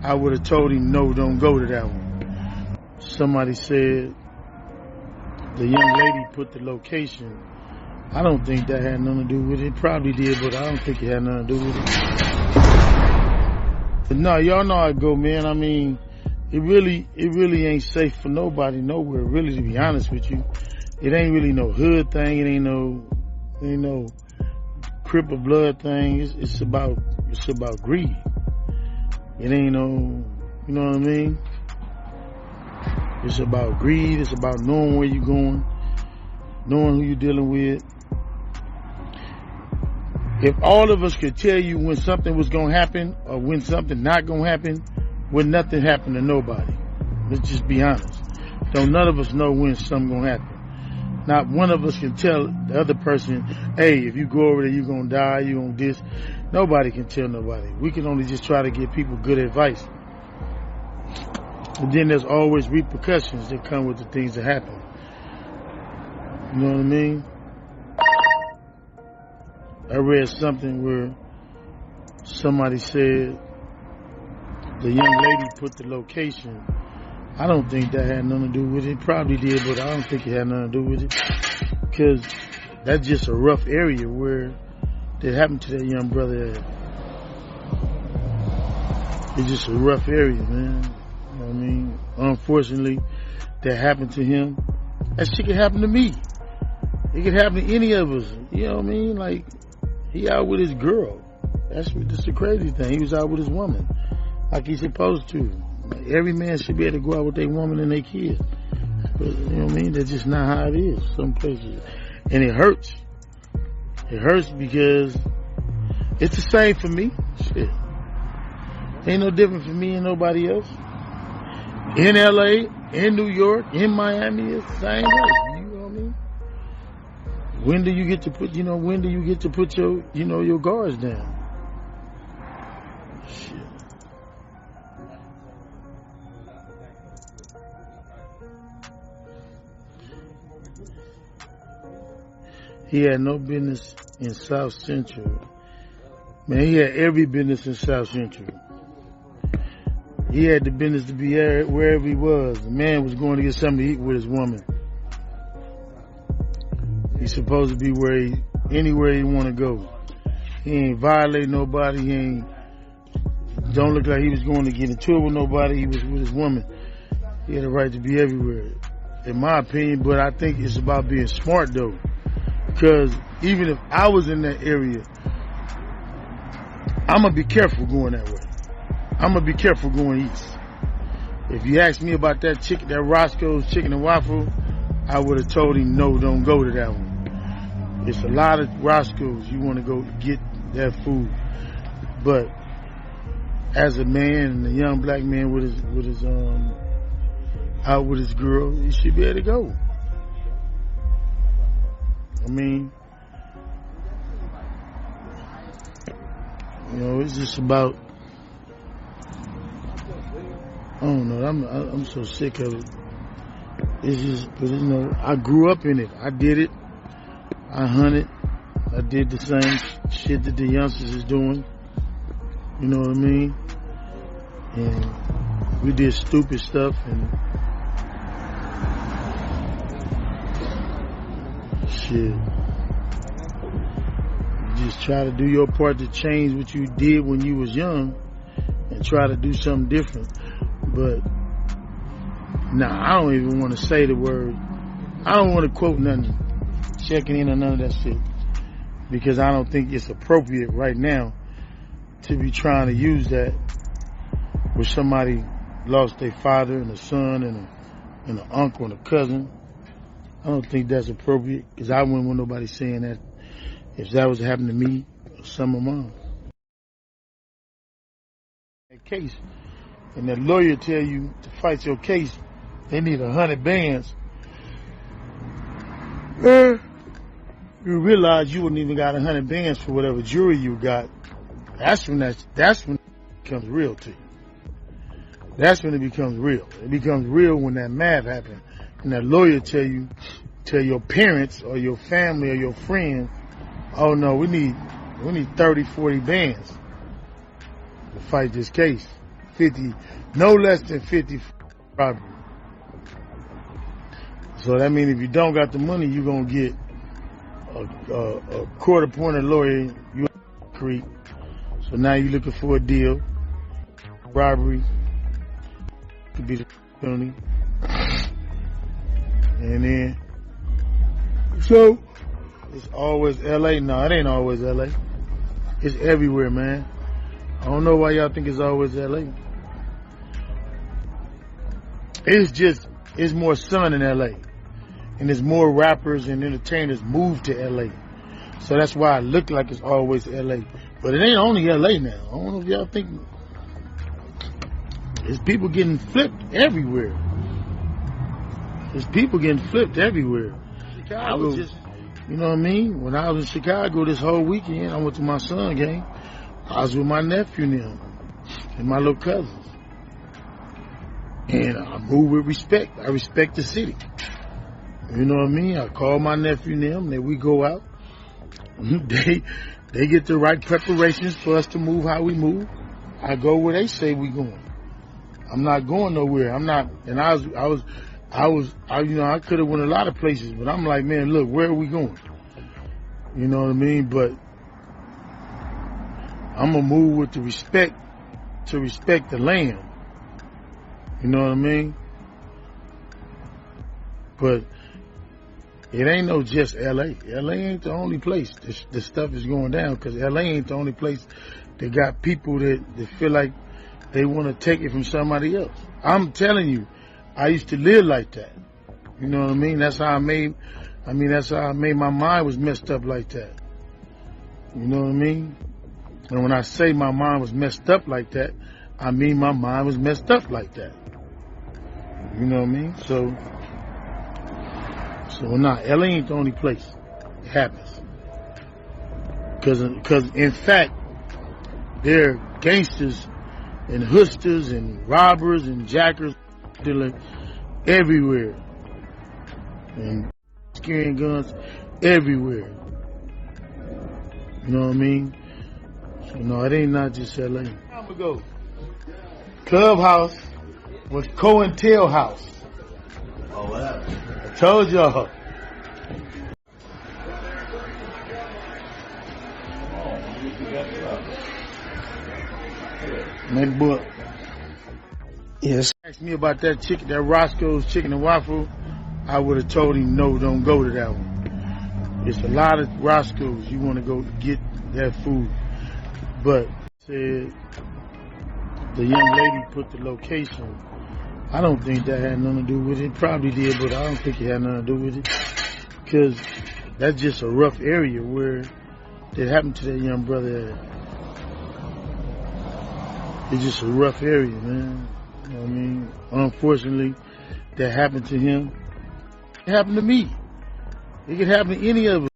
I would have told him, no, don't go to that one. Somebody said the young lady put the location. I don't think that had nothing to do with it. Probably did, but I don't think it had nothing to do with it. But no, y'all know how it go, man. I mean, it really ain't safe for nobody nowhere, really, to be honest with you. It ain't really no hood thing. It ain't no Crip or blood thing. It's about greed. It ain't no, you know what I mean? It's about greed. It's about knowing where you're going, knowing who you're dealing with. If all of us could tell you when something was going to happen or when something not going to happen, when nothing happened to nobody. Let's just be honest. Don't none of us know when something going to happen. Not one of us can tell the other person, hey, if you go over there, you're going to die, you're going to this. Nobody can tell nobody. We can only just try to give people good advice. And then there's always repercussions that come with the things that happen. You know what I mean? I read something where somebody said the young lady put the location. I don't think that had nothing to do with it. Probably did, but I don't think it had nothing to do with it. Because that's just a rough area where it happened to that young brother at. It's just a rough area, man. You know what I mean? Unfortunately, that happened to him. That shit could happen to me. It could happen to any of us. You know what I mean? Like, he out with his girl. That's the crazy thing. He was out with his woman, like he's supposed to. Every man should be able to go out with their woman and their kids. But, you know what I mean? That's just not how it is. Some places. And it hurts. It hurts because it's the same for me. Shit. Ain't no different for me and nobody else. In LA, in New York, in Miami, it's the same way. You know what I mean? When do you get to put your, your guards down? Shit. He had no business in South Central. Man, he had every business in South Central. He had the business to be wherever he was. The man was going to get something to eat with his woman. He's supposed to be anywhere he want to go. He ain't violate nobody. He don't look like he was going to get into it with nobody. He was with his woman. He had a right to be everywhere, in my opinion. But I think it's about being smart, though. Because even if I was in that area, I'm going to be careful going that way. I'm going to be careful going east. If you asked me about that Roscoe's Chicken and Waffle, I would have told him, no, don't go to that one. It's a lot of Roscoe's. You want to go get that food. But as a man and a young black man out with his girl, he should be able to go. I mean, it's just about, I don't know, I'm so sick of it. It's just, but I grew up in it. I did it. I hunted. I did the same shit that the youngsters is doing. You know what I mean? And we did stupid stuff and shit. Just try to do your part to change what you did when you was young and try to do something different. But I don't even want to say the word. I don't want to quote nothing, checking in or none of that shit, because I don't think it's appropriate right now to be trying to use that where somebody lost their father and a son and an uncle and a cousin. I don't think that's appropriate, because I wouldn't want nobody saying that if that was happening to me or some of mine. That case, and that lawyer tell you to fight your case, they need 100 bands. You realize you wouldn't even got 100 bands for whatever jury you got. That's when it becomes real to you. That's when it becomes real. It becomes real when that math happens. And that lawyer tell your parents or your family or your friends, oh no, we need 30, 40 bands to fight this case. 50, no less than 50 robbery. So that means if you don't got the money, you're going to get a court-appointed lawyer. You creep. So now you're looking for a deal. Robbery could be the penalty. And then, so it's always LA. No, it ain't always LA. It's everywhere, man. I don't know why y'all think it's always LA. It's more sun in LA. And there's more rappers and entertainers move to LA. So that's why it look like it's always LA. But it ain't only LA now. I don't know if y'all think. There's people getting flipped everywhere. There's people getting flipped everywhere. Chicago, you know what I mean? When I was in Chicago this whole weekend, I went to my son's game. I was with my nephew now and my little cousins. And I move with respect. I respect the city. You know what I mean? I call my nephew and them, then we go out. They get the right preparations for us to move how we move. I go where they say we going. I'm not going nowhere. I'm not, and I could have went a lot of places, but I'm like, man, look, where are we going? You know what I mean? But I'm gonna move with the respect to respect the land. You know what I mean? But it ain't no just LA. LA ain't the only place this stuff is going down, because LA ain't the only place that got people that feel like they want to take it from somebody else. I'm telling you, I used to live like that. You know what I mean? That's how I made my mind was messed up like that. You know what I mean? And when I say my mind was messed up like that, I mean my mind was messed up like that. You know what I mean? So nah, LA ain't the only place it happens. Because in fact, there are gangsters and hustlers and robbers and jackers dealing everywhere. And carrying guns everywhere. You know what I mean? So no, it ain't not just LA. Time ago, Clubhouse was COINTEL House. Oh, what happened? I told y'all. Man, boy. Yes. Asked me about that chicken, that Roscoe's Chicken and Waffle. I would have told him, no, don't go to that one. It's a lot of Roscoe's. You want to go get that food. But said the young lady put the location. I don't think that had nothing to do with it. Probably did, but I don't think it had nothing to do with it. Because that's just a rough area where it happened to that young brother. It's just a rough area, man. You know what I mean? Unfortunately, that happened to him. It happened to me. It could happen to any of us.